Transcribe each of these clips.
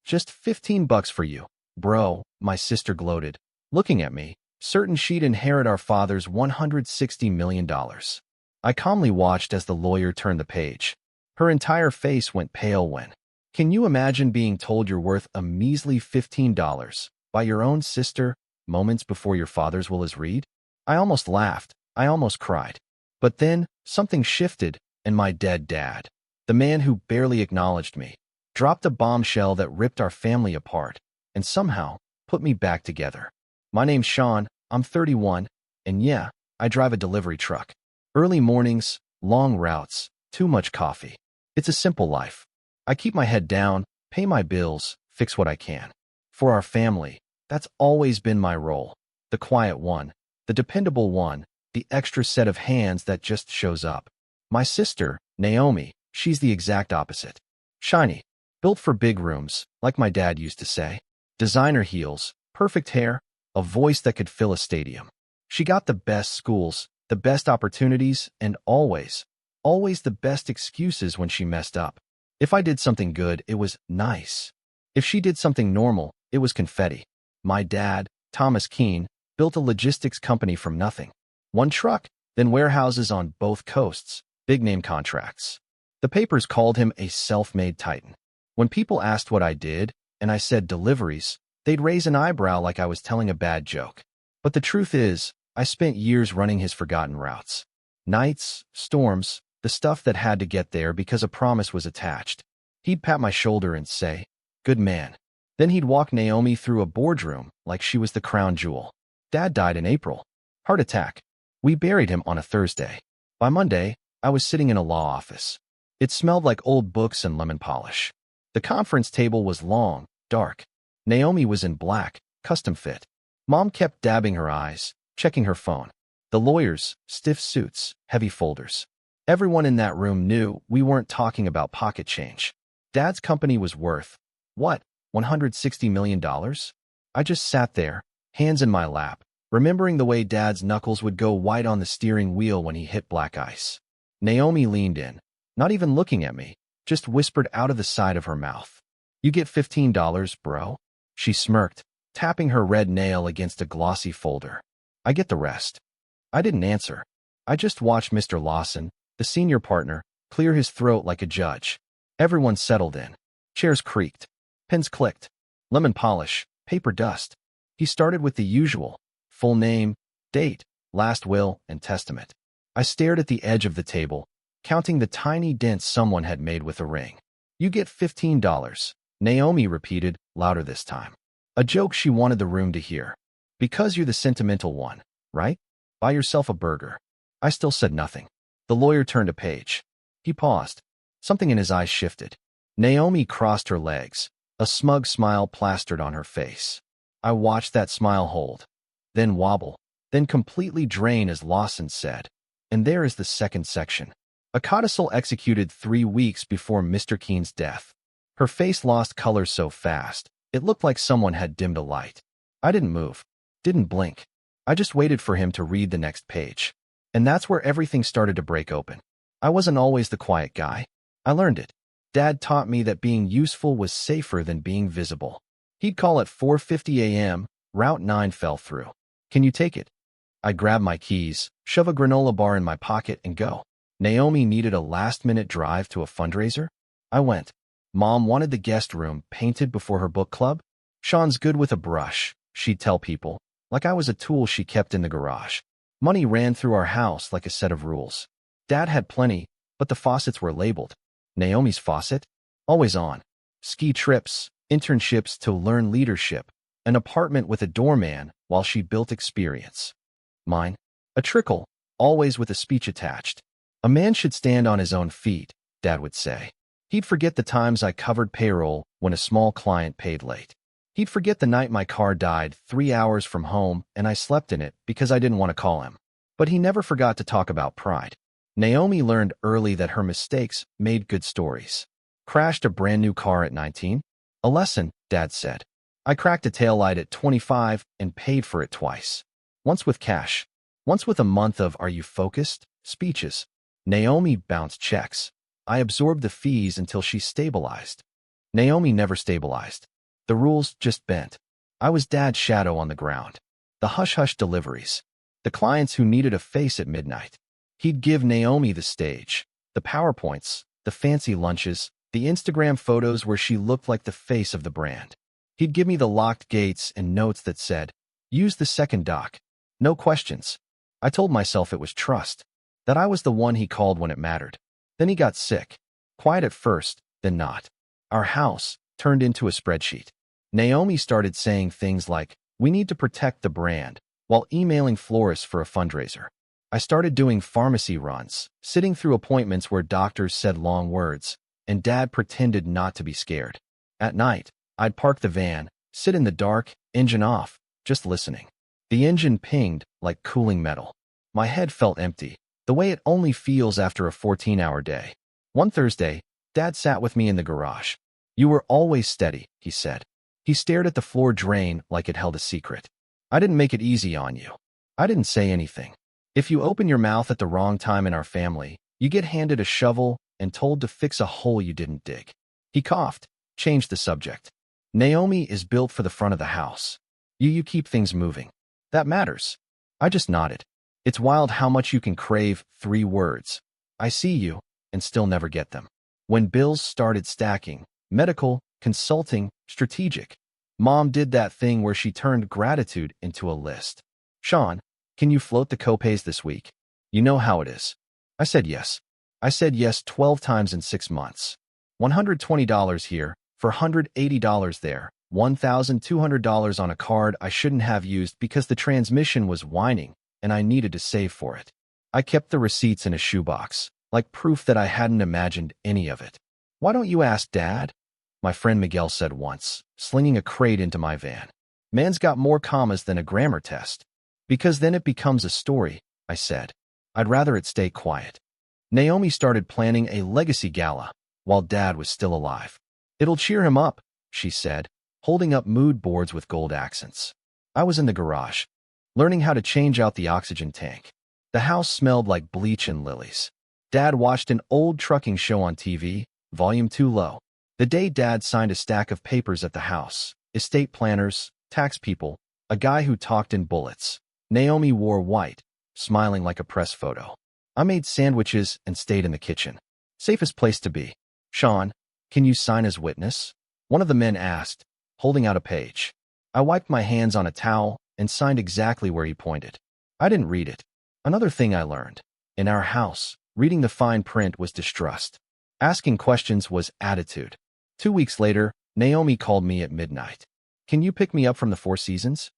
Just 15 bucks for you. Bro, my sister gloated, looking at me, certain she'd inherit our father's $160 million. I calmly watched as the lawyer turned the page. Her entire face went pale when. Can you imagine being told you're worth a measly $15 by your own sister moments before your father's will is read? I almost laughed. I almost cried. But then, something shifted, and my dead dad, the man who barely acknowledged me, dropped a bombshell that ripped our family apart and somehow put me back together. My name's Sean, I'm 31, and yeah, I drive a delivery truck. Early mornings, long routes, too much coffee. It's a simple life. I keep my head down, pay my bills, fix what I can. For our family, that's always been my role. The quiet one, the dependable one, the extra set of hands that just shows up. My sister, Naomi, she's the exact opposite. Shiny, built for big rooms, like my dad used to say. Designer heels, perfect hair, a voice that could fill a stadium. She got the best schools, the best opportunities, and always the best excuses when she messed up. If I did something good, it was nice. If she did something normal, it was confetti. My dad, Thomas Keene, built a logistics company from nothing. One truck, then warehouses on both coasts, big-name contracts. The papers called him a self-made titan. When people asked what I did, and I said deliveries, they'd raise an eyebrow like I was telling a bad joke. But the truth is, I spent years running his forgotten routes. Nights, storms, the stuff that had to get there because a promise was attached. He'd pat my shoulder and say, "Good man." Then he'd walk Naomi through a boardroom like she was the crown jewel. Dad died in April. Heart attack. We buried him on a Thursday. By Monday, I was sitting in a law office. It smelled like old books and lemon polish. The conference table was long, dark. Naomi was in black, custom fit. Mom kept dabbing her eyes, checking her phone. The lawyers, stiff suits, heavy folders. Everyone in that room knew we weren't talking about pocket change. Dad's company was worth, what, $160 million? I just sat there, hands in my lap, remembering the way Dad's knuckles would go white on the steering wheel when he hit black ice. Naomi leaned in, not even looking at me, just whispered out of the side of her mouth. "You get $15, bro?" She smirked, tapping her red nail against a glossy folder. "I get the rest." I didn't answer. I just watched Mr. Lawson, the senior partner, clear his throat like a judge. Everyone settled in. Chairs creaked. Pens clicked. Lemon polish, paper dust. He started with the usual: full name, date, last will, and testament. I stared at the edge of the table, counting the tiny dents someone had made with a ring. "You get $15, Naomi repeated, louder this time. A joke she wanted the room to hear. "Because you're the sentimental one, right? Buy yourself a burger." I still said nothing. The lawyer turned a page. He paused. Something in his eyes shifted. Naomi crossed her legs, a smug smile plastered on her face. I watched that smile hold, then wobble, then completely drain as Lawson said, "And there is the second section. A codicil executed 3 weeks before Mr. Keene's death." Her face lost color so fast, it looked like someone had dimmed a light. I didn't move, didn't blink. I just waited for him to read the next page. And that's where everything started to break open. I wasn't always the quiet guy. I learned it. Dad taught me that being useful was safer than being visible. He'd call at 4:50 a.m., Route 9 fell through. "Can you take it?" I'd grab my keys, shove a granola bar in my pocket, and go. Naomi needed a last-minute drive to a fundraiser. I went. Mom wanted the guest room painted before her book club. "Sean's good with a brush," she'd tell people, like I was a tool she kept in the garage. Money ran through our house like a set of rules. Dad had plenty, but the faucets were labeled. Naomi's faucet? Always on. Ski trips, internships to learn leadership, an apartment with a doorman while she built experience. Mine? A trickle, always with a speech attached. "A man should stand on his own feet," Dad would say. He'd forget the times I covered payroll when a small client paid late. He'd forget the night my car died 3 hours from home and I slept in it because I didn't want to call him. But he never forgot to talk about pride. Naomi learned early that her mistakes made good stories. Crashed a brand new car at 19? A lesson, Dad said. I cracked a taillight at 25 and paid for it twice. Once with cash. Once with a month of "Are you focused?" speeches. Naomi bounced checks. I absorbed the fees until she stabilized. Naomi never stabilized. The rules just bent. I was Dad's shadow on the ground. The hush-hush deliveries. The clients who needed a face at midnight. He'd give Naomi the stage, the PowerPoints, the fancy lunches, the Instagram photos where she looked like the face of the brand. He'd give me the locked gates and notes that said, "Use the second dock. No questions." I told myself it was trust, that I was the one he called when it mattered. Then he got sick. Quiet at first, then not. Our house turned into a spreadsheet. Naomi started saying things like, "We need to protect the brand," while emailing florists for a fundraiser. I started doing pharmacy runs, sitting through appointments where doctors said long words, and Dad pretended not to be scared. At night, I'd park the van, sit in the dark, engine off, just listening. The engine pinged like cooling metal. My head felt empty, the way it only feels after a 14-hour day. One Thursday, Dad sat with me in the garage. "You were always steady," he said. He stared at the floor drain like it held a secret. "I didn't make it easy on you." I didn't say anything. If you open your mouth at the wrong time in our family, you get handed a shovel and told to fix a hole you didn't dig. He coughed, changed the subject. "Naomi is built for the front of the house. You keep things moving. That matters." I just nodded. It's wild how much you can crave 3 words. "I see you," and still never get them. When bills started stacking, medical, consulting, strategic, Mom did that thing where she turned gratitude into a list. "Sean, can you float the copays this week? You know how it is." I said yes. I said yes 12 times in 6 months. $120 here, $480 there, $1,200 on a card I shouldn't have used because the transmission was whining and I needed to save for it. I kept the receipts in a shoebox, like proof that I hadn't imagined any of it. "Why don't you ask Dad?" my friend Miguel said once, slinging a crate into my van. "Man's got more commas than a grammar test." "Because then it becomes a story," I said. "I'd rather it stay quiet." Naomi started planning a legacy gala while Dad was still alive. "It'll cheer him up," she said, holding up mood boards with gold accents. I was in the garage, learning how to change out the oxygen tank. The house smelled like bleach and lilies. Dad watched an old trucking show on TV, volume 2 low. The day Dad signed a stack of papers at the house, estate planners, tax people, a guy who talked in bullets. Naomi wore white, smiling like a press photo. I made sandwiches and stayed in the kitchen. Safest place to be. "Sean, can you sign as witness?" one of the men asked, holding out a page. I wiped my hands on a towel and signed exactly where he pointed. I didn't read it. Another thing I learned. In our house, reading the fine print was distrust. Asking questions was attitude. 2 weeks later, Naomi called me at midnight. "Can you pick me up from the Four Seasons?"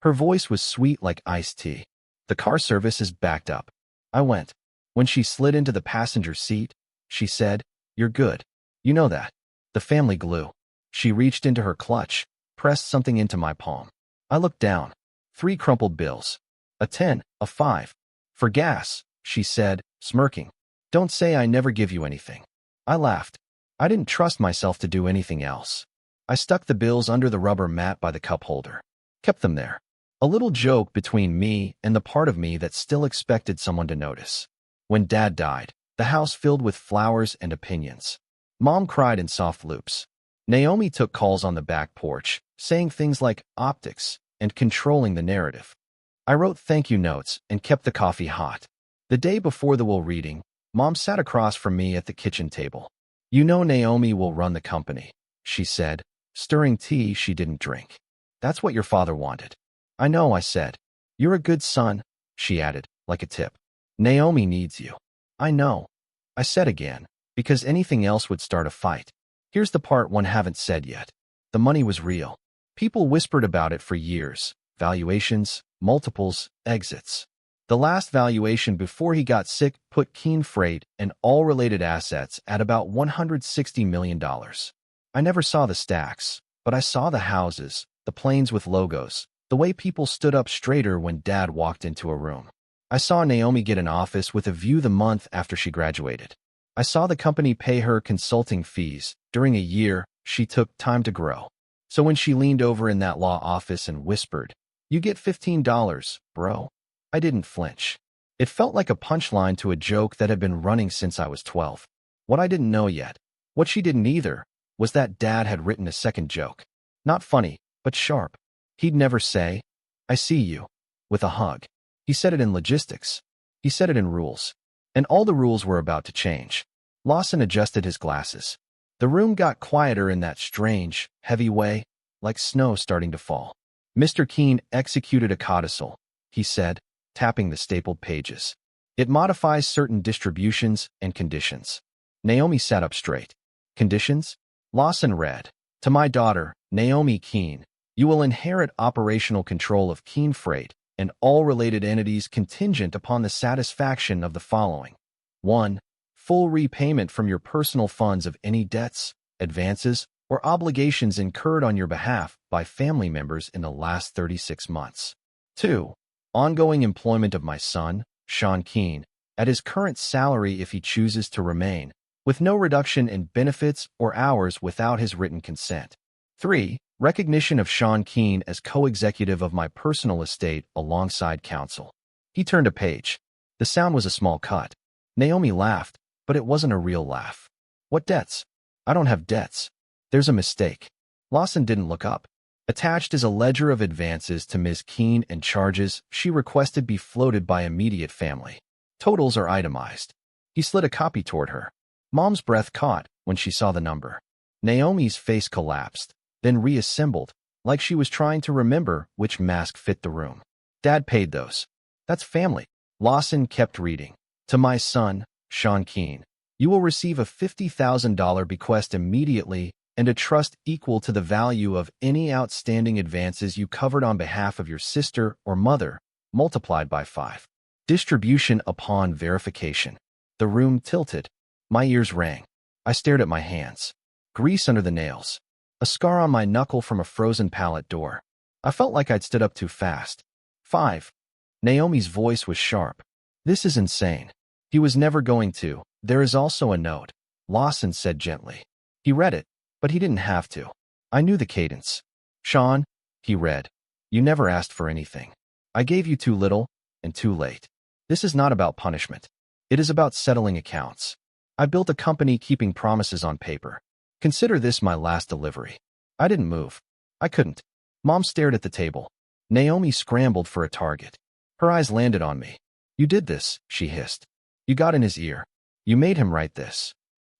Her voice was sweet like iced tea. "The car service is backed up." I went. When she slid into the passenger seat, she said, "You're good. You know that. The family glue." She reached into her clutch, pressed something into my palm. I looked down. 3 crumpled bills. A 10, a 5. "For gas," she said, smirking. "Don't say I never give you anything." I laughed. I didn't trust myself to do anything else. I stuck the bills under the rubber mat by the cup holder. Kept them there. A little joke between me and the part of me that still expected someone to notice. When Dad died, the house filled with flowers and opinions. Mom cried in soft loops. Naomi took calls on the back porch, saying things like optics and controlling the narrative. I wrote thank you notes and kept the coffee hot. The day before the will reading, Mom sat across from me at the kitchen table. "You know Naomi will run the company," she said, stirring tea she didn't drink. "That's what your father wanted." "I know," I said. "You're a good son," she added, like a tip. "Naomi needs you." "I know," I said again, because anything else would start a fight. Here's the part one haven't said yet. The money was real. People whispered about it for years. Valuations, multiples, exits. The last valuation before he got sick put Keen Freight and all related assets at about $160 million. I never saw the stacks, but I saw the houses, the planes with logos, the way people stood up straighter when Dad walked into a room. I saw Naomi get an office with a view the month after she graduated. I saw the company pay her consulting fees during a year she took time to grow. So when she leaned over in that law office and whispered, "You get $15, bro," I didn't flinch. It felt like a punchline to a joke that had been running since I was 12. What I didn't know yet, what she didn't either, was that Dad had written a second joke. Not funny, but sharp. He'd never say, "I see you," with a hug. He said it in logistics. He said it in rules. And all the rules were about to change. Lawson adjusted his glasses. The room got quieter in that strange, heavy way, like snow starting to fall. Mr. Keene executed a codicil, he said, tapping the stapled pages. It modifies certain distributions and conditions. Naomi sat up straight. Conditions? Lawson read. To my daughter, Naomi Keene, you will inherit operational control of Keene Freight and all related entities contingent upon the satisfaction of the following. 1. Full repayment from your personal funds of any debts, advances, or obligations incurred on your behalf by family members in the last 36 months. 2. Ongoing employment of my son, Sean Keene, at his current salary if he chooses to remain, with no reduction in benefits or hours without his written consent. 3. Recognition of Sean Keene as co-executive of my personal estate alongside counsel. He turned a page. The sound was a small cut. Naomi laughed, but it wasn't a real laugh. What debts? I don't have debts. There's a mistake. Lawson didn't look up. Attached is a ledger of advances to Ms. Keene and charges she requested be floated by immediate family. Totals are itemized. He slid a copy toward her. Mom's breath caught when she saw the number. Naomi's face collapsed, then reassembled, like she was trying to remember which mask fit the room. Dad paid those. That's family. Lawson kept reading. To my son, Sean Keene, you will receive a $50,000 bequest immediately and a trust equal to the value of any outstanding advances you covered on behalf of your sister or mother, multiplied by 5. Distribution upon verification. The room tilted. My ears rang. I stared at my hands. Grease under the nails. A scar on my knuckle from a frozen pallet door. I felt like I'd stood up too fast. 5. Naomi's voice was sharp. This is insane. He was never going to. There is also a note, Lawson said gently. He read it, but he didn't have to. I knew the cadence. Sean, he read, you never asked for anything. I gave you too little and too late. This is not about punishment. It is about settling accounts. I built a company keeping promises on paper. Consider this my last delivery. I didn't move. I couldn't. Mom stared at the table. Naomi scrambled for a target. Her eyes landed on me. You did this, she hissed. You got in his ear. You made him write this.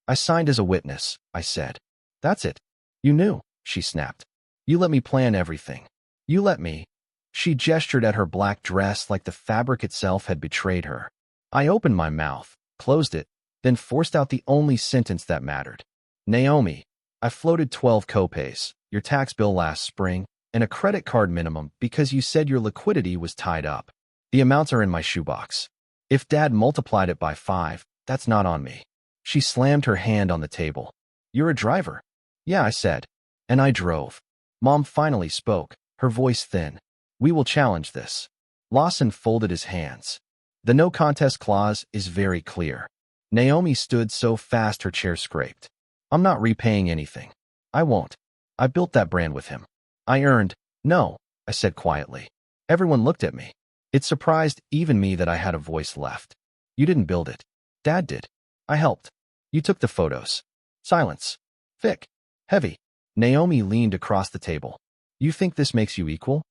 I signed as a witness, I said. That's it. You knew, she snapped. You let me plan everything. You let me. She gestured at her black dress like the fabric itself had betrayed her. I opened my mouth, closed it, then forced out the only sentence that mattered. Naomi, I floated 12 copays, your tax bill last spring, and a credit card minimum because you said your liquidity was tied up. The amounts are in my shoebox. If Dad multiplied it by 5, that's not on me. She slammed her hand on the table. You're a driver. Yeah, I said. And I drove. Mom finally spoke, her voice thin. We will challenge this. Lawson folded his hands. The no contest clause is very clear. Naomi stood so fast her chair scraped. I'm not repaying anything. I won't. I built that brand with him. I earned. No, I said quietly. Everyone looked at me. It surprised even me that I had a voice left. You didn't build it. Dad did. I helped. You took the photos. Silence. Thick. Heavy. Naomi leaned across the table. You think this makes you equal?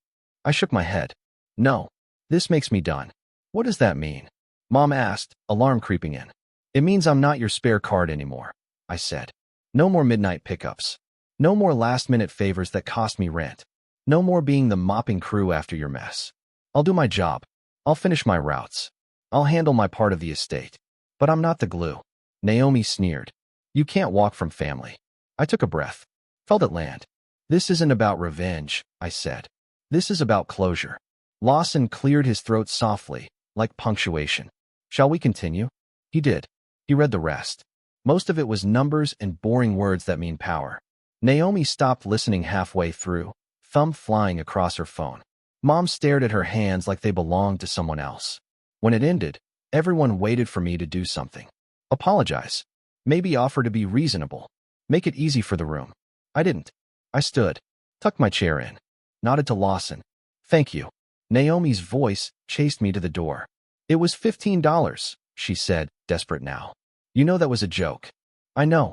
I shook my head. No. This makes me done. What does that mean? Mom asked, alarm creeping in. It means I'm not your spare card anymore, I said. No more midnight pickups. No more last-minute favors that cost me rent. No more being the mopping crew after your mess. I'll do my job. I'll finish my routes. I'll handle my part of the estate. But I'm not the glue. Naomi sneered. You can't walk from family. I took a breath. Felt it land. This isn't about revenge, I said. This is about closure. Lawson cleared his throat softly, like punctuation. Shall we continue? He did. He read the rest. Most of it was numbers and boring words that mean power. Naomi stopped listening halfway through, thumb flying across her phone. Mom stared at her hands like they belonged to someone else. When it ended, everyone waited for me to do something. Apologize. Maybe offer to be reasonable. Make it easy for the room. I didn't. I stood, tucked my chair in, nodded to Lawson. Thank you. Naomi's voice chased me to the door. It was $15, she said, desperate now. You know that was a joke. I know,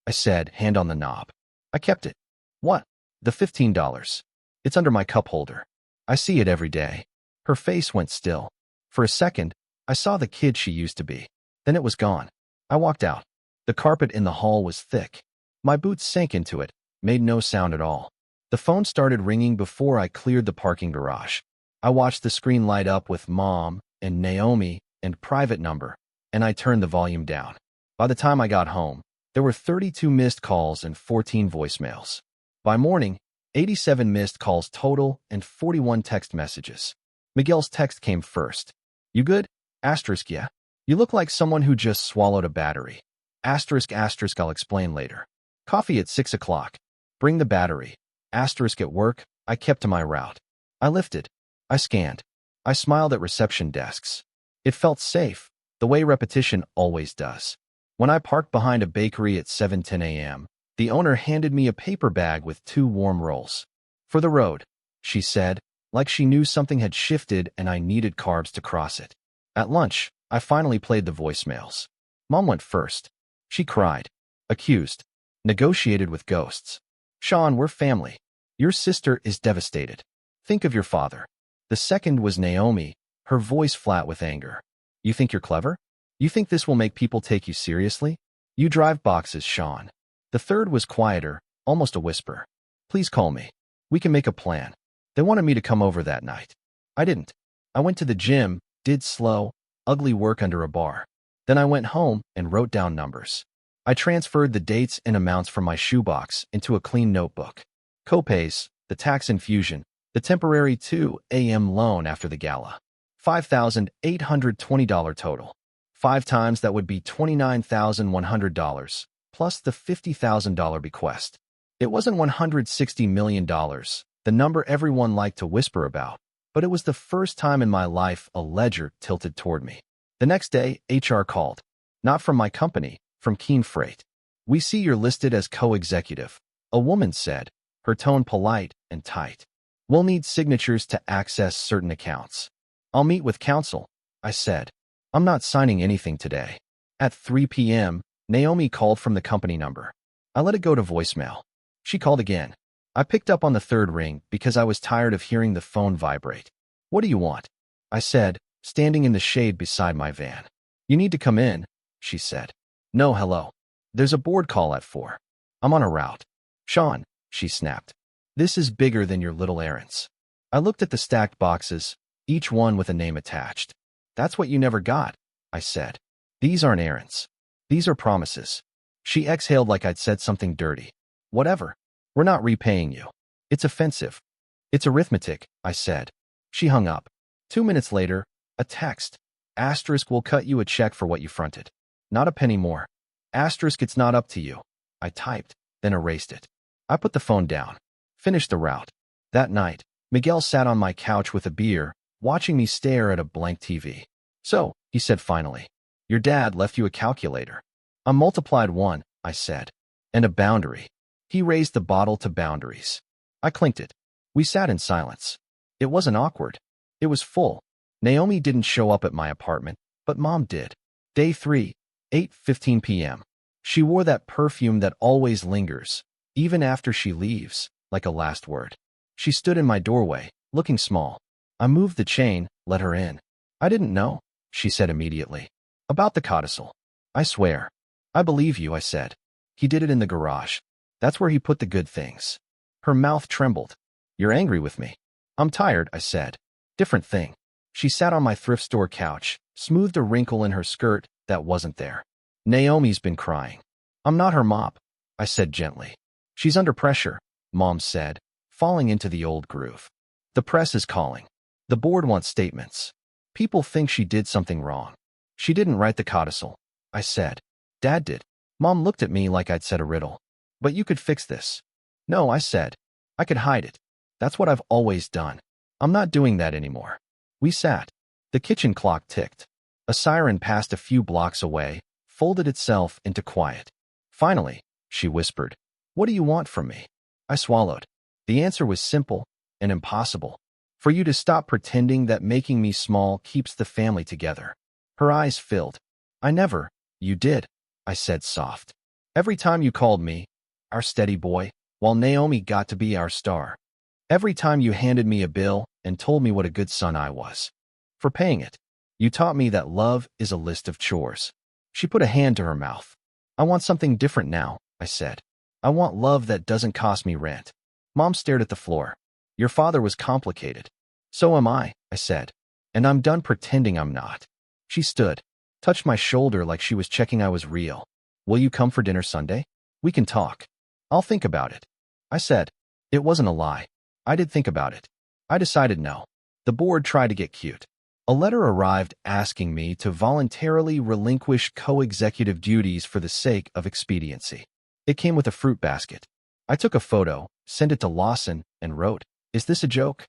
I said, hand on the knob. I kept it. What? The $15. It's under my cup holder. I see it every day. Her face went still. For a second, I saw the kid she used to be. Then it was gone. I walked out. The carpet in the hall was thick. My boots sank into it, made no sound at all. The phone started ringing before I cleared the parking garage. I watched the screen light up with Mom and Naomi and private number, and I turned the volume down. By the time I got home, there were 32 missed calls and 14 voicemails. By morning, 87 missed calls total and 41 text messages. Miguel's text came first. You good? Asterisk, yeah. You look like someone who just swallowed a battery. Asterisk, asterisk, I'll explain later. Coffee at 6 o'clock. Bring the battery. Asterisk at work. I kept to my route. I lifted. I scanned. I smiled at reception desks. It felt safe, the way repetition always does. When I parked behind a bakery at 7:10 a.m., the owner handed me a paper bag with 2 warm rolls. For the road, she said, like she knew something had shifted and I needed carbs to cross it. At lunch, I finally played the voicemails. Mom went first. She cried, accused, negotiated with ghosts. Sean, we're family. Your sister is devastated. Think of your father. The second was Naomi, her voice flat with anger. You think you're clever? You think this will make people take you seriously? You drive boxes, Sean. The third was quieter, almost a whisper. Please call me. We can make a plan. They wanted me to come over that night. I didn't. I went to the gym, did slow, ugly work under a bar. Then I went home and wrote down numbers. I transferred the dates and amounts from my shoebox into a clean notebook. Copays, the tax infusion, the temporary 2 a.m. loan after the gala. $5,820 total. 5 times that would be $29,100, plus the $50,000 bequest. It wasn't $160 million, the number everyone liked to whisper about, but it was the first time in my life a ledger tilted toward me. The next day, HR called. Not from my company, from Keen Freight. We see you're listed as co-executive, a woman said, her tone polite and tight. We'll need signatures to access certain accounts. I'll meet with counsel, I said. I'm not signing anything today. At 3 p.m., Naomi called from the company number. I let it go to voicemail. She called again. I picked up on the third ring because I was tired of hearing the phone vibrate. What do you want? I said, standing in the shade beside my van. You need to come in, she said. No, hello. There's a board call at 4. I'm on a route. Sean, she snapped. This is bigger than your little errands. I looked at the stacked boxes, each one with a name attached. That's what you never got, I said. These aren't errands. These are promises. She exhaled like I'd said something dirty. Whatever. We're not repaying you. It's offensive. It's arithmetic, I said. She hung up. 2 minutes later, a text. Asterisk will cut you a check for what you fronted. Not a penny more. Asterisk it's not up to you. I typed, then erased it. I put the phone down. Finished the route. That night, Miguel sat on my couch with a beer, watching me stare at a blank TV. So, he said finally, your dad left you a calculator. I multiplied 1, I said. And a boundary. He raised the bottle to boundaries. I clinked it. We sat in silence. It wasn't awkward. It was full. Naomi didn't show up at my apartment, but Mom did. Day 3, 8:15 p.m. She wore that perfume that always lingers, even after she leaves, like a last word. She stood in my doorway, looking small. I moved the chain, let her in. I didn't know, she said immediately. About the codicil. I swear. I believe you, I said. He did it in the garage. That's where he put the good things. Her mouth trembled. You're angry with me. I'm tired, I said. Different thing. She sat on my thrift store couch, smoothed a wrinkle in her skirt that wasn't there. Naomi's been crying. I'm not her mop, I said gently. She's under pressure, Mom said, falling into the old groove. The press is calling. The board wants statements. People think she did something wrong. She didn't write the codicil, I said. Dad did. Mom looked at me like I'd said a riddle. But you could fix this. No, I said. I could hide it. That's what I've always done. I'm not doing that anymore. We sat. The kitchen clock ticked. A siren passed a few blocks away, folded itself into quiet. Finally, she whispered, what do you want from me? I swallowed. The answer was simple and impossible. For you to stop pretending that making me small keeps the family together. Her eyes filled. I never. You did, I said soft. Every time you called me, our steady boy, while Naomi got to be our star. Every time you handed me a bill and told me what a good son I was for paying it, you taught me that love is a list of chores. She put a hand to her mouth. I want something different now, I said. I want love that doesn't cost me rent. Mom stared at the floor. Your father was complicated. So am I said. And I'm done pretending I'm not. She stood, touched my shoulder like she was checking I was real. Will you come for dinner Sunday? We can talk. I'll think about it, I said. It wasn't a lie. I did think about it. I decided no. The board tried to get cute. A letter arrived asking me to voluntarily relinquish co-executive duties for the sake of expediency. It came with a fruit basket. I took a photo, sent it to Lawson, and wrote, "Is this a joke?"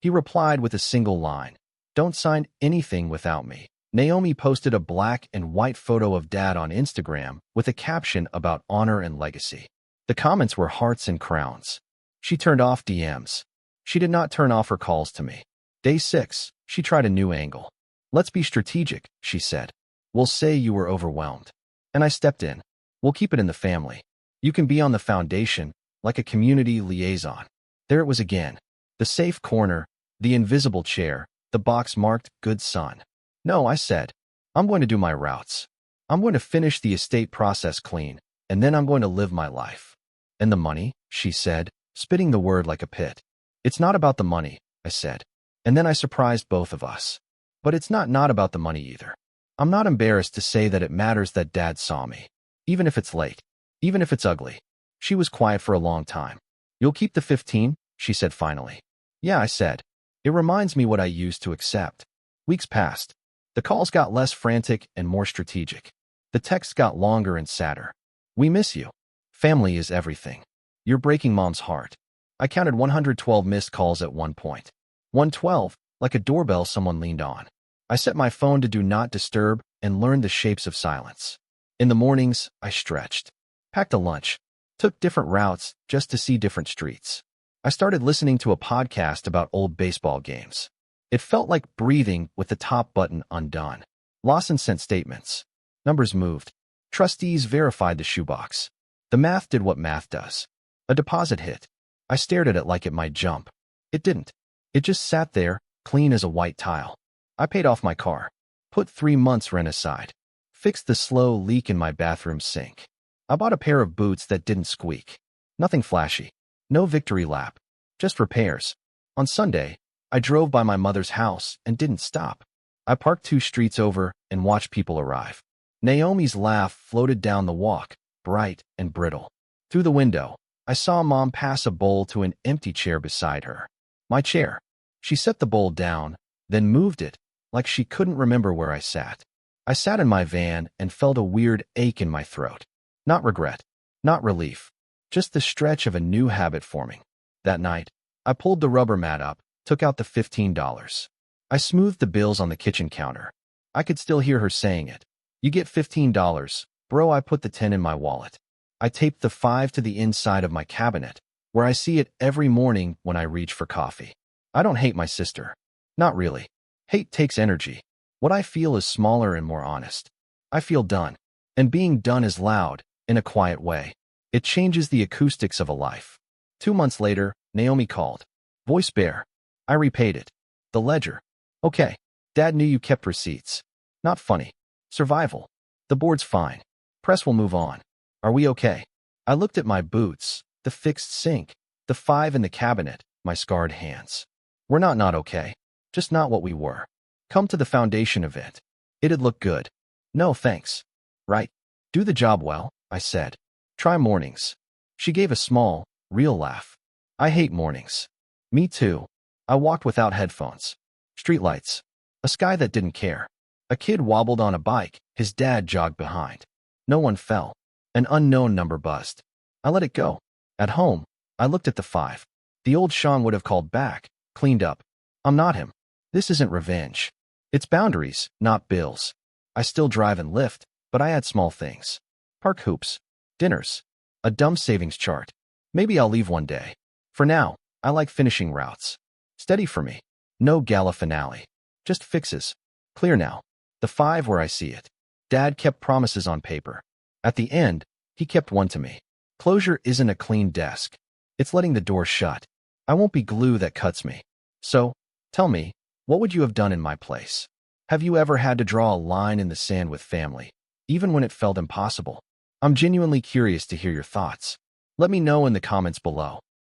He replied with a single line, "Don't sign anything without me." Naomi posted a black and white photo of Dad on Instagram with a caption about honor and legacy. The comments were hearts and crowns. She turned off DMs. She did not turn off her calls to me. Day 6, she tried a new angle. "Let's be strategic," she said. "We'll say you were overwhelmed." And I stepped in. "We'll keep it in the family. You can be on the foundation, like a community liaison." There it was again. The safe corner, the invisible chair, the box marked "Good Son." "No," I said. "I'm going to do my routes. I'm going to finish the estate process clean, and then I'm going to live my life." "And the money?" she said, spitting the word like a pit. "It's not about the money," I said. And then I surprised both of us. But it's not about the money either. I'm not embarrassed to say that it matters that Dad saw me. Even if it's late. Even if it's ugly. She was quiet for a long time. "You'll keep the 15? She said finally. "Yeah," I said. "It reminds me what I used to accept." Weeks passed. The calls got less frantic and more strategic. The texts got longer and sadder. "We miss you. Family is everything. You're breaking Mom's heart." I counted 112 missed calls at one point. 112, like a doorbell someone leaned on. I set my phone to do not disturb and learned the shapes of silence. In the mornings, I stretched, packed a lunch, took different routes just to see different streets. I started listening to a podcast about old baseball games. It felt like breathing with the top button undone. Lawson sent statements. Numbers moved. Trustees verified the shoebox. The math did what math does. A deposit hit. I stared at it like it might jump. It didn't. It just sat there, clean as a white tile. I paid off my car, put 3 months' rent aside, fixed the slow leak in my bathroom sink. I bought a pair of boots that didn't squeak. Nothing flashy. No victory lap. Just repairs. On Sunday, I drove by my mother's house and didn't stop. I parked 2 streets over and watched people arrive. Naomi's laugh floated down the walk, bright and brittle. Through the window, I saw Mom pass a bowl to an empty chair beside her. My chair. She set the bowl down, then moved it, like she couldn't remember where I sat. I sat in my van and felt a weird ache in my throat. Not regret. Not relief. Just the stretch of a new habit forming. That night, I pulled the rubber mat up, took out the $15. I smoothed the bills on the kitchen counter. I could still hear her saying it. "You get $15, bro." I put the 10 in my wallet. I taped the 5 to the inside of my cabinet, where I see it every morning when I reach for coffee. I don't hate my sister. Not really. Hate takes energy. What I feel is smaller and more honest. I feel done. And being done is loud, in a quiet way. It changes the acoustics of a life. 2 months later, Naomi called. Voice bare. I repaid it. The ledger. Okay. Dad knew you kept receipts. Not funny. Survival. The board's fine. Press will move on. Are we okay? I looked at my boots, the fixed sink, the 5 in the cabinet, my scarred hands. We're not okay. Just not what we were. Come to the foundation event. It'd look good. No thanks. Right. Do the job well, I said. Try mornings. She gave a small, real laugh. I hate mornings. Me too. I walked without headphones. Streetlights. A sky that didn't care. A kid wobbled on a bike. His dad jogged behind. No one fell. An unknown number buzzed. I let it go. At home, I looked at the 5. The old Sean would have called back, cleaned up. I'm not him. This isn't revenge. It's boundaries, not bills. I still drive and lift, but I add small things. Park hoops. Dinners. A dumb savings chart. Maybe I'll leave one day. For now, I like finishing routes. Steady for me. No gala finale. Just fixes. Clear now. The 5 where I see it. Dad kept promises on paper. At the end, he kept one to me. Closure isn't a clean desk. It's letting the door shut. I won't be glue that cuts me. So, tell me, what would you have done in my place? Have you ever had to draw a line in the sand with family, even when it felt impossible? I'm genuinely curious to hear your thoughts. Let me know in the comments below.